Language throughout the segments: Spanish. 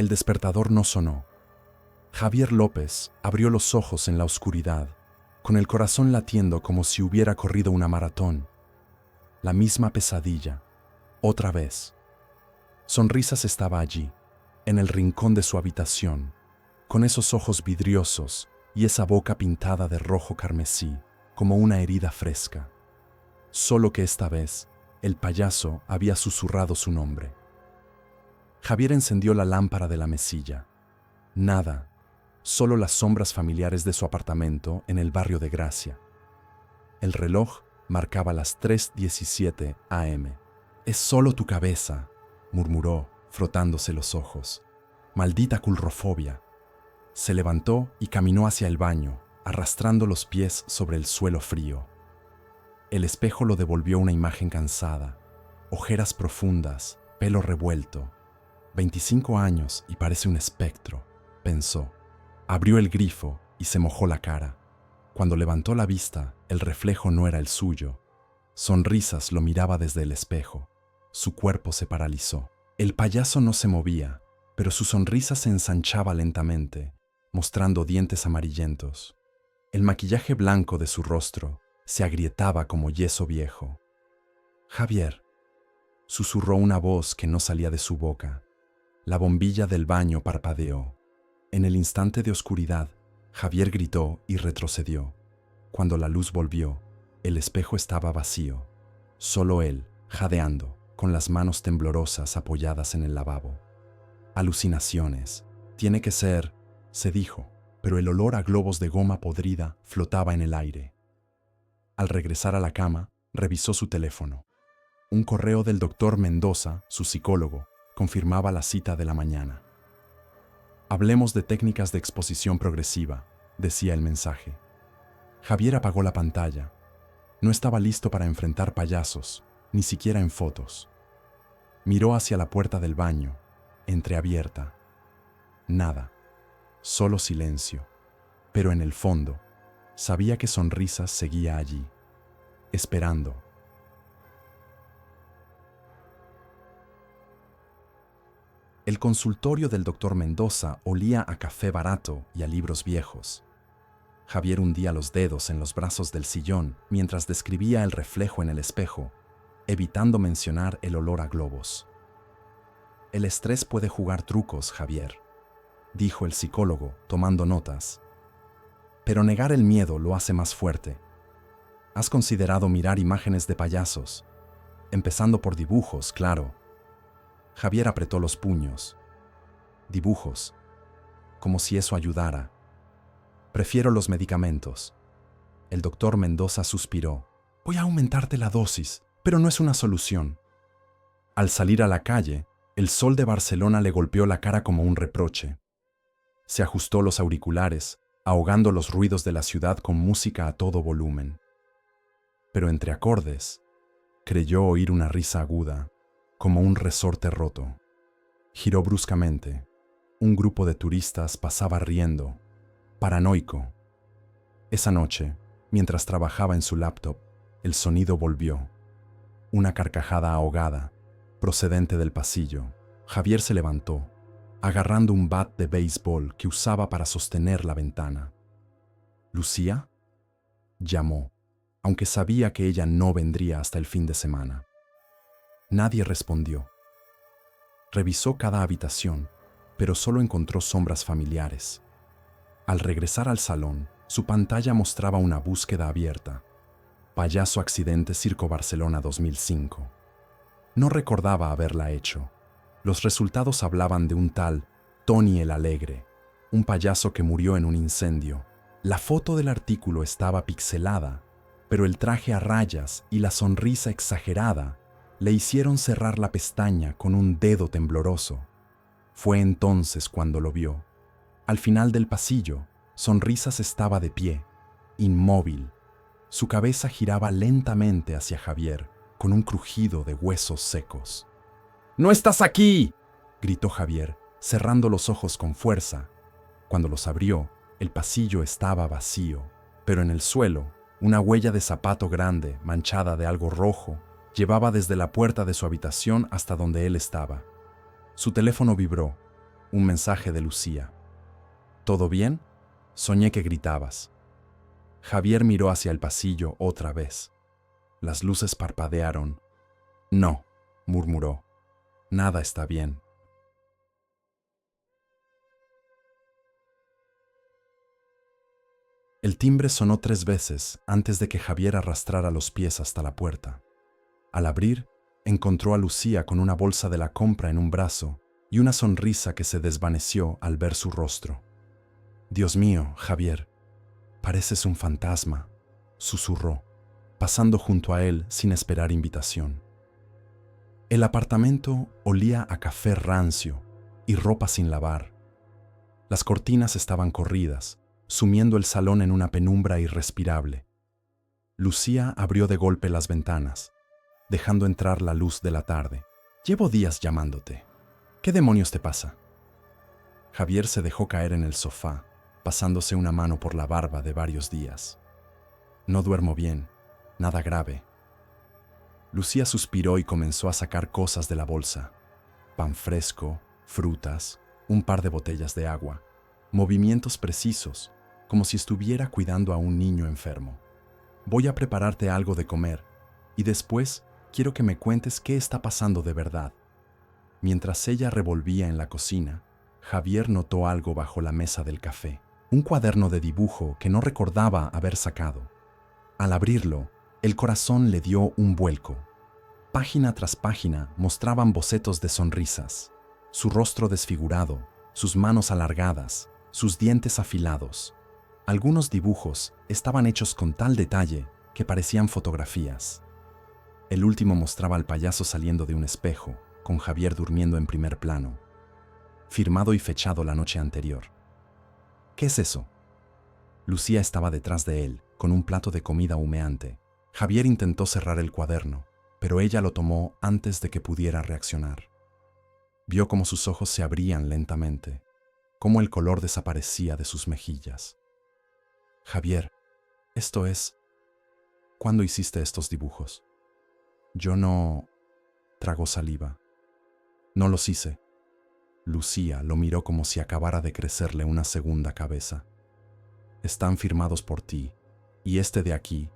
El despertador no sonó. Javier López abrió los ojos en la oscuridad, con el corazón latiendo como si hubiera corrido una maratón. La misma pesadilla, otra vez. Sonrisas estaba allí, en el rincón de su habitación, con esos ojos vidriosos y esa boca pintada de rojo carmesí, como una herida fresca. Solo que esta vez, el payaso había susurrado su nombre. Javier encendió la lámpara de la mesilla. Nada, solo las sombras familiares de su apartamento en el barrio de Gracia. El reloj marcaba las 3:17 a.m. «Es solo tu cabeza», murmuró, frotándose los ojos. «Maldita culrofobia». Se levantó y caminó hacia el baño, arrastrando los pies sobre el suelo frío. El espejo lo devolvió una imagen cansada, ojeras profundas, pelo revuelto. 25 años y parece un espectro, pensó. Abrió el grifo y se mojó la cara. Cuando levantó la vista, el reflejo no era el suyo. Sonrisas lo miraba desde el espejo. Su cuerpo se paralizó. El payaso no se movía, pero su sonrisa se ensanchaba lentamente, mostrando dientes amarillentos. El maquillaje blanco de su rostro se agrietaba como yeso viejo. «Javier», susurró una voz que no salía de su boca. La bombilla del baño parpadeó. En el instante de oscuridad, Javier gritó y retrocedió. Cuando la luz volvió, el espejo estaba vacío. Solo él, jadeando, con las manos temblorosas apoyadas en el lavabo. «Alucinaciones. Tiene que ser», se dijo, pero el olor a globos de goma podrida flotaba en el aire. Al regresar a la cama, revisó su teléfono. Un correo del doctor Mendoza, su psicólogo, confirmaba la cita de la mañana. «Hablemos de técnicas de exposición progresiva», decía el mensaje. Javier apagó la pantalla. No estaba listo para enfrentar payasos, ni siquiera en fotos. Miró hacia la puerta del baño, entreabierta. Nada, solo silencio. Pero en el fondo, sabía que Sonrisas seguía allí, esperando. El consultorio del doctor Mendoza olía a café barato y a libros viejos. Javier hundía los dedos en los brazos del sillón mientras describía el reflejo en el espejo, evitando mencionar el olor a globos. «El estrés puede jugar trucos, Javier», dijo el psicólogo, tomando notas. «Pero negar el miedo lo hace más fuerte. ¿Has considerado mirar imágenes de payasos? Empezando por dibujos, claro». Javier apretó los puños. «Dibujos. Como si eso ayudara. Prefiero los medicamentos». El doctor Mendoza suspiró. «Voy a aumentarte la dosis, pero no es una solución». Al salir a la calle, el sol de Barcelona le golpeó la cara como un reproche. Se ajustó los auriculares, ahogando los ruidos de la ciudad con música a todo volumen. Pero entre acordes, creyó oír una risa aguda, como un resorte roto. Giró bruscamente. Un grupo de turistas pasaba riendo, paranoico. Esa noche, mientras trabajaba en su laptop, el sonido volvió. Una carcajada ahogada, procedente del pasillo. Javier se levantó, agarrando un bat de béisbol que usaba para sostener la ventana. «¿Lucía?», llamó, aunque sabía que ella no vendría hasta el fin de semana. Nadie respondió. Revisó cada habitación, pero solo encontró sombras familiares. Al regresar al salón, su pantalla mostraba una búsqueda abierta. «Payaso accidente Circo Barcelona 2005». No recordaba haberla hecho. Los resultados hablaban de un tal Tony el Alegre, un payaso que murió en un incendio. La foto del artículo estaba pixelada, pero el traje a rayas y la sonrisa exagerada le hicieron cerrar la pestaña con un dedo tembloroso. Fue entonces cuando lo vio. Al final del pasillo, Sonrisas estaba de pie, inmóvil. Su cabeza giraba lentamente hacia Javier, con un crujido de huesos secos. «¡No estás aquí!», gritó Javier, cerrando los ojos con fuerza. Cuando los abrió, el pasillo estaba vacío, pero en el suelo, una huella de zapato grande, manchada de algo rojo, llevaba desde la puerta de su habitación hasta donde él estaba. Su teléfono vibró. Un mensaje de Lucía. ¿Todo bien? Soñé que gritabas. Javier miró hacia el pasillo otra vez. Las luces parpadearon. No, murmuró. Nada está bien. El timbre sonó 3 veces antes de que Javier arrastrara los pies hasta la puerta. Al abrir, encontró a Lucía con una bolsa de la compra en un brazo y una sonrisa que se desvaneció al ver su rostro. Dios mío, Javier, pareces un fantasma, susurró, pasando junto a él sin esperar invitación. El apartamento olía a café rancio y ropa sin lavar. Las cortinas estaban corridas, sumiendo el salón en una penumbra irrespirable. Lucía abrió de golpe las ventanas, dejando entrar la luz de la tarde. Llevo días llamándote. ¿Qué demonios te pasa? Javier se dejó caer en el sofá, pasándose una mano por la barba de varios días. No duermo bien, nada grave. Lucía suspiró y comenzó a sacar cosas de la bolsa. Pan fresco, frutas, un par de botellas de agua, movimientos precisos, como si estuviera cuidando a un niño enfermo. Voy a prepararte algo de comer y después quiero que me cuentes qué está pasando de verdad. Mientras ella revolvía en la cocina, Javier notó algo bajo la mesa del café, un cuaderno de dibujo que no recordaba haber sacado. Al abrirlo, el corazón le dio un vuelco. Página tras página mostraban bocetos de sonrisas, su rostro desfigurado, sus manos alargadas, sus dientes afilados. Algunos dibujos estaban hechos con tal detalle que parecían fotografías. El último mostraba al payaso saliendo de un espejo, con Javier durmiendo en primer plano, firmado y fechado la noche anterior. ¿Qué es eso? Lucía estaba detrás de él, con un plato de comida humeante. Javier intentó cerrar el cuaderno, pero ella lo tomó antes de que pudiera reaccionar. Vio cómo sus ojos se abrían lentamente, cómo el color desaparecía de sus mejillas. Javier, esto es... ¿Cuándo hiciste estos dibujos? Yo no... Tragó saliva. No los hice. Lucía lo miró como si acabara de crecerle una segunda cabeza. Están firmados por ti, y este de aquí,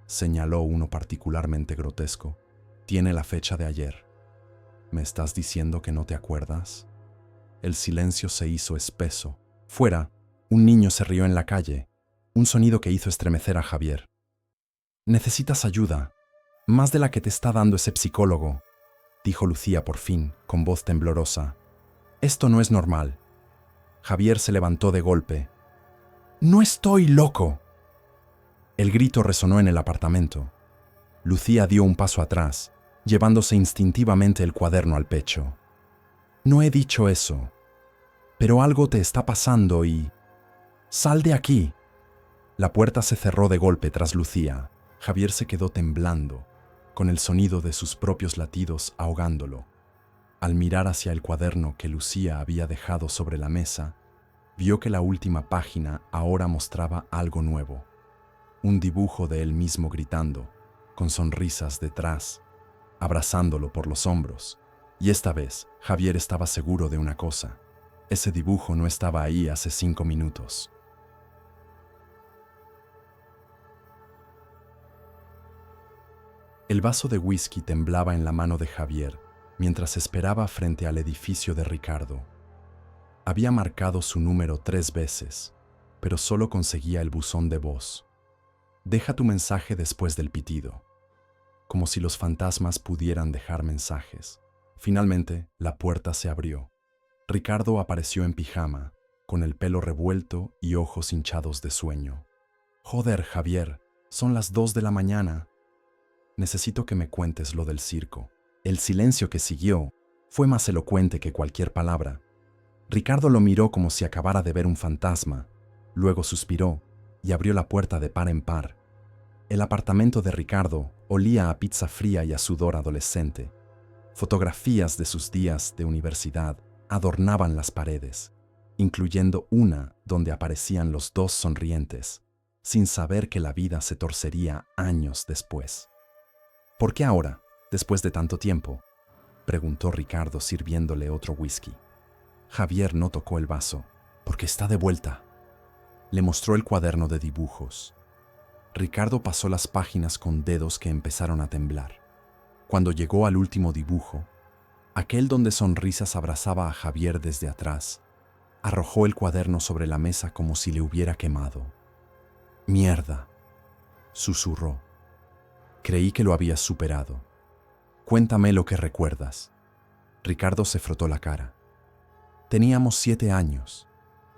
señaló uno particularmente grotesco, tiene la fecha de ayer. ¿Me estás diciendo que no te acuerdas? El silencio se hizo espeso. Fuera, un niño se rió en la calle, un sonido que hizo estremecer a Javier. Necesitas ayuda, más de la que te está dando ese psicólogo, dijo Lucía por fin, con voz temblorosa. Esto no es normal. Javier se levantó de golpe. ¡No estoy loco! El grito resonó en el apartamento. Lucía dio un paso atrás, llevándose instintivamente el cuaderno al pecho. No he dicho eso, pero algo te está pasando y... ¡Sal de aquí! La puerta se cerró de golpe tras Lucía. Javier se quedó temblando, con el sonido de sus propios latidos ahogándolo. Al mirar hacia el cuaderno que Lucía había dejado sobre la mesa, vio que la última página ahora mostraba algo nuevo. Un dibujo de él mismo gritando, con sonrisas detrás, abrazándolo por los hombros. Y esta vez, Javier estaba seguro de una cosa. Ese dibujo no estaba ahí hace 5 minutos. El vaso de whisky temblaba en la mano de Javier mientras esperaba frente al edificio de Ricardo. Había marcado su número 3 veces, pero solo conseguía el buzón de voz. Deja tu mensaje después del pitido. Como si los fantasmas pudieran dejar mensajes. Finalmente, la puerta se abrió. Ricardo apareció en pijama, con el pelo revuelto y ojos hinchados de sueño. Joder, Javier, son las 2 de la mañana. Necesito que me cuentes lo del circo. El silencio que siguió fue más elocuente que cualquier palabra. Ricardo lo miró como si acabara de ver un fantasma, luego suspiró y abrió la puerta de par en par. El apartamento de Ricardo olía a pizza fría y a sudor adolescente. Fotografías de sus días de universidad adornaban las paredes, incluyendo una donde aparecían los dos sonrientes, sin saber que la vida se torcería años después. ¿Por qué ahora, después de tanto tiempo?, preguntó Ricardo sirviéndole otro whisky. Javier no tocó el vaso, porque está de vuelta. Le mostró el cuaderno de dibujos. Ricardo pasó las páginas con dedos que empezaron a temblar. Cuando llegó al último dibujo, aquel donde Sonrisas abrazaba a Javier desde atrás, arrojó el cuaderno sobre la mesa como si le hubiera quemado. «Mierda», susurró. «Creí que lo habías superado. Cuéntame lo que recuerdas». Ricardo se frotó la cara. «Teníamos 7 años.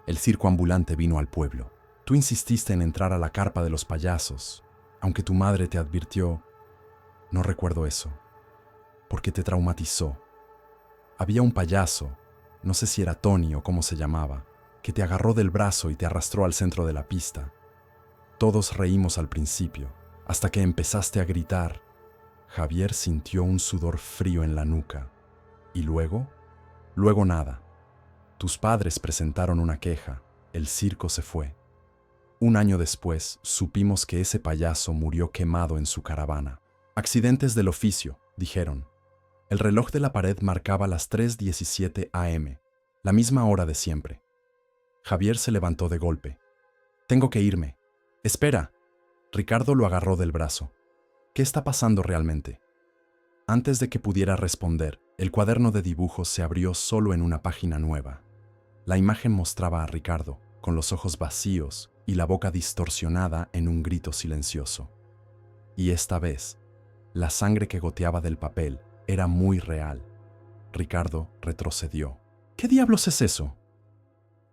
El circo ambulante vino al pueblo. Tú insististe en entrar a la carpa de los payasos, aunque tu madre te advirtió. No recuerdo eso, porque te traumatizó. Había un payaso, no sé si era Tony o cómo se llamaba, que te agarró del brazo y te arrastró al centro de la pista. Todos reímos al principio, hasta que empezaste a gritar». Javier sintió un sudor frío en la nuca. ¿Y luego? Luego nada. Tus padres presentaron una queja, el circo se fue. 1 año después, supimos que ese payaso murió quemado en su caravana. Accidentes del oficio, dijeron. El reloj de la pared marcaba las 3:17 a.m., la misma hora de siempre. Javier se levantó de golpe. «Tengo que irme». «Espera». Ricardo lo agarró del brazo. «¿Qué está pasando realmente?». Antes de que pudiera responder, el cuaderno de dibujos se abrió solo en una página nueva. La imagen mostraba a Ricardo, con los ojos vacíos y la boca distorsionada en un grito silencioso. Y esta vez, la sangre que goteaba del papel era muy real. Ricardo retrocedió. «¿Qué diablos es eso?».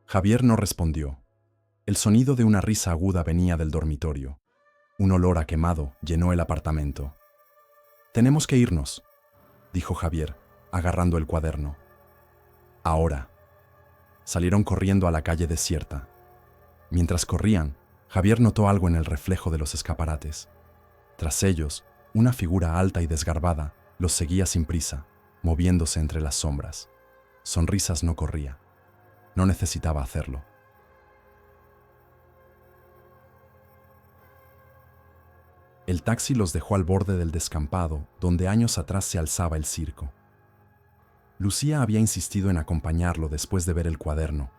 Javier no respondió. El sonido de una risa aguda venía del dormitorio. Un olor a quemado llenó el apartamento. «Tenemos que irnos», dijo Javier, agarrando el cuaderno. «Ahora». Salieron corriendo a la calle desierta. Mientras corrían, Javier notó algo en el reflejo de los escaparates. Tras ellos, una figura alta y desgarbada los seguía sin prisa, moviéndose entre las sombras. Sonrisas no corría. No necesitaba hacerlo. El taxi los dejó al borde del descampado, donde años atrás se alzaba el circo. Lucía había insistido en acompañarlo después de ver el cuaderno,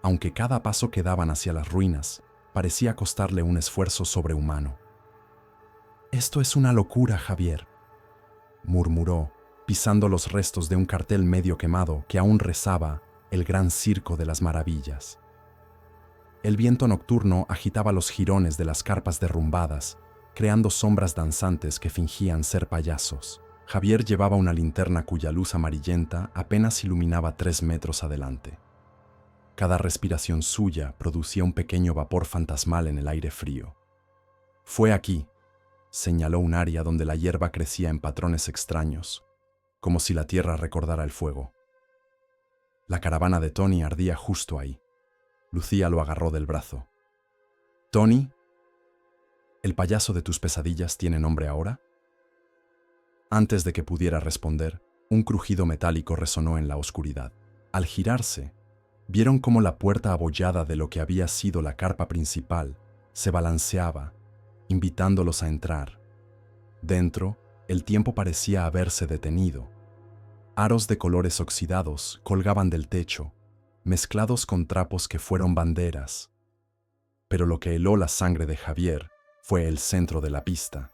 aunque cada paso que daban hacia las ruinas parecía costarle un esfuerzo sobrehumano. «Esto es una locura, Javier», murmuró, pisando los restos de un cartel medio quemado que aún rezaba «El Gran Circo de las Maravillas». El viento nocturno agitaba los jirones de las carpas derrumbadas, creando sombras danzantes que fingían ser payasos. Javier llevaba una linterna cuya luz amarillenta apenas iluminaba 3 metros adelante. Cada respiración suya producía un pequeño vapor fantasmal en el aire frío. «Fue aquí», señaló un área donde la hierba crecía en patrones extraños, como si la tierra recordara el fuego. La caravana de Tony ardía justo ahí. Lucía lo agarró del brazo. «¿Tony? ¿El payaso de tus pesadillas tiene nombre ahora?». Antes de que pudiera responder, un crujido metálico resonó en la oscuridad. Al girarse, vieron cómo la puerta abollada de lo que había sido la carpa principal se balanceaba, invitándolos a entrar. Dentro, el tiempo parecía haberse detenido. Aros de colores oxidados colgaban del techo, mezclados con trapos que fueron banderas. Pero lo que heló la sangre de Javier fue el centro de la pista.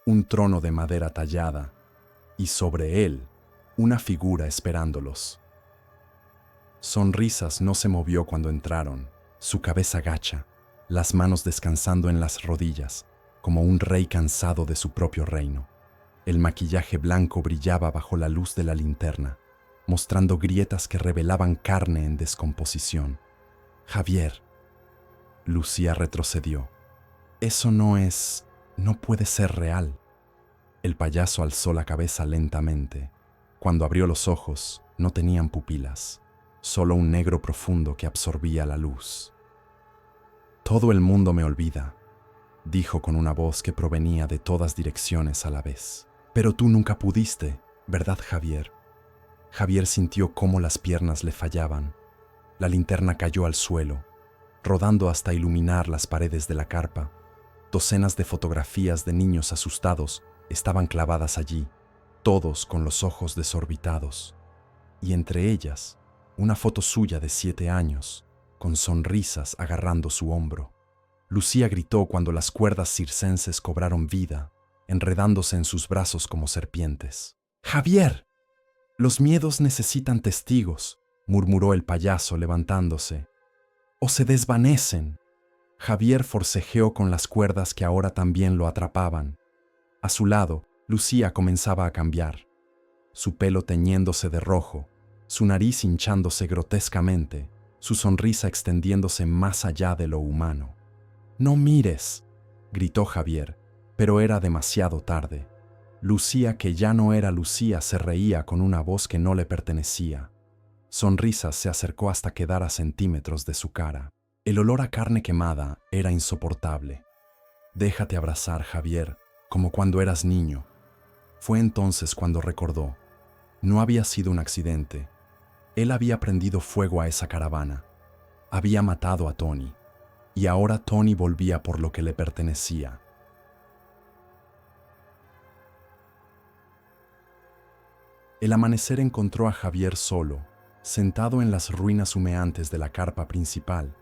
Un trono de madera tallada, y sobre él, una figura esperándolos. Sonrisas no se movió cuando entraron, su cabeza gacha, las manos descansando en las rodillas, como un rey cansado de su propio reino. El maquillaje blanco brillaba bajo la luz de la linterna, mostrando grietas que revelaban carne en descomposición. «Javier». Lucía retrocedió. «Eso no puede ser real». El payaso alzó la cabeza lentamente. Cuando abrió los ojos, no tenían pupilas, solo un negro profundo que absorbía la luz. «Todo el mundo me olvida», dijo con una voz que provenía de todas direcciones a la vez. «Pero tú nunca pudiste, ¿verdad, Javier?». Javier sintió cómo las piernas le fallaban. La linterna cayó al suelo, rodando hasta iluminar las paredes de la carpa. Docenas de fotografías de niños asustados estaban clavadas allí, todos con los ojos desorbitados. Y entre ellas, una foto suya de 7 años, con sonrisas agarrando su hombro. Lucía gritó cuando las cuerdas circenses cobraron vida, enredándose en sus brazos como serpientes. ¡Javier! Los miedos necesitan testigos, murmuró el payaso levantándose. ¡O se desvanecen! Javier forcejeó con las cuerdas que ahora también lo atrapaban. A su lado, Lucía comenzaba a cambiar. Su pelo teñiéndose de rojo, su nariz hinchándose grotescamente, su sonrisa extendiéndose más allá de lo humano. «¡No mires!», gritó Javier, pero era demasiado tarde. Lucía, que ya no era Lucía, se reía con una voz que no le pertenecía. Sonrisas se acercó hasta quedar a centímetros de su cara. El olor a carne quemada era insoportable. «Déjate abrazar, Javier, como cuando eras niño». Fue entonces cuando recordó. No había sido un accidente. Él había prendido fuego a esa caravana. Había matado a Tony. Y ahora Tony volvía por lo que le pertenecía. El amanecer encontró a Javier solo, sentado en las ruinas humeantes de la carpa principal.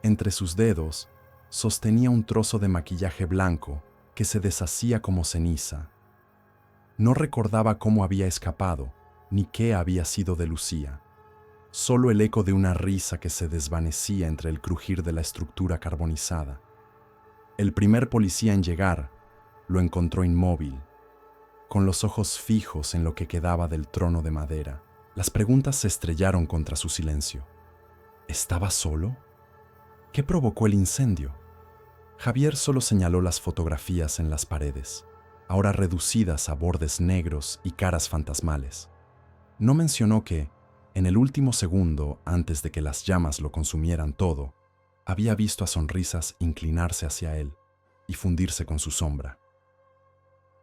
Entre sus dedos, sostenía un trozo de maquillaje blanco que se deshacía como ceniza. No recordaba cómo había escapado, ni qué había sido de Lucía. Solo el eco de una risa que se desvanecía entre el crujir de la estructura carbonizada. El primer policía en llegar lo encontró inmóvil, con los ojos fijos en lo que quedaba del trono de madera. Las preguntas se estrellaron contra su silencio. ¿Estaba solo? ¿Qué provocó el incendio? Javier solo señaló las fotografías en las paredes, ahora reducidas a bordes negros y caras fantasmales. No mencionó que, en el último segundo antes de que las llamas lo consumieran todo, había visto a Sonrisas inclinarse hacia él y fundirse con su sombra.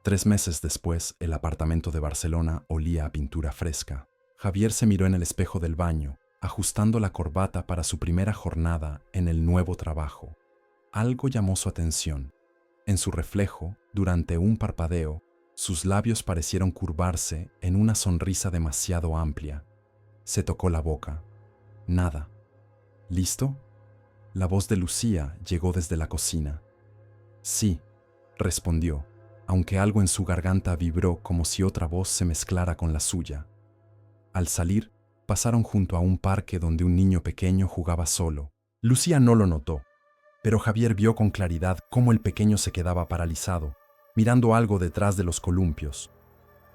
3 meses después, el apartamento de Barcelona olía a pintura fresca. Javier se miró en el espejo del baño, ajustando la corbata para su primera jornada en el nuevo trabajo. Algo llamó su atención. En su reflejo, durante un parpadeo, sus labios parecieron curvarse en una sonrisa demasiado amplia. Se tocó la boca. Nada. ¿Listo? La voz de Lucía llegó desde la cocina. Sí, respondió, aunque algo en su garganta vibró como si otra voz se mezclara con la suya. Al salir, pasaron junto a un parque donde un niño pequeño jugaba solo. Lucía no lo notó, pero Javier vio con claridad cómo el pequeño se quedaba paralizado, mirando algo detrás de los columpios.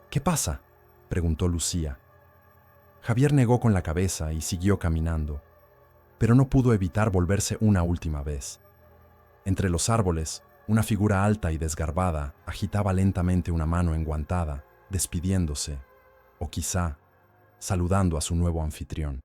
«¿Qué pasa?», preguntó Lucía. Javier negó con la cabeza y siguió caminando, pero no pudo evitar volverse una última vez. Entre los árboles, una figura alta y desgarbada agitaba lentamente una mano enguantada, despidiéndose, o quizá saludando a su nuevo anfitrión.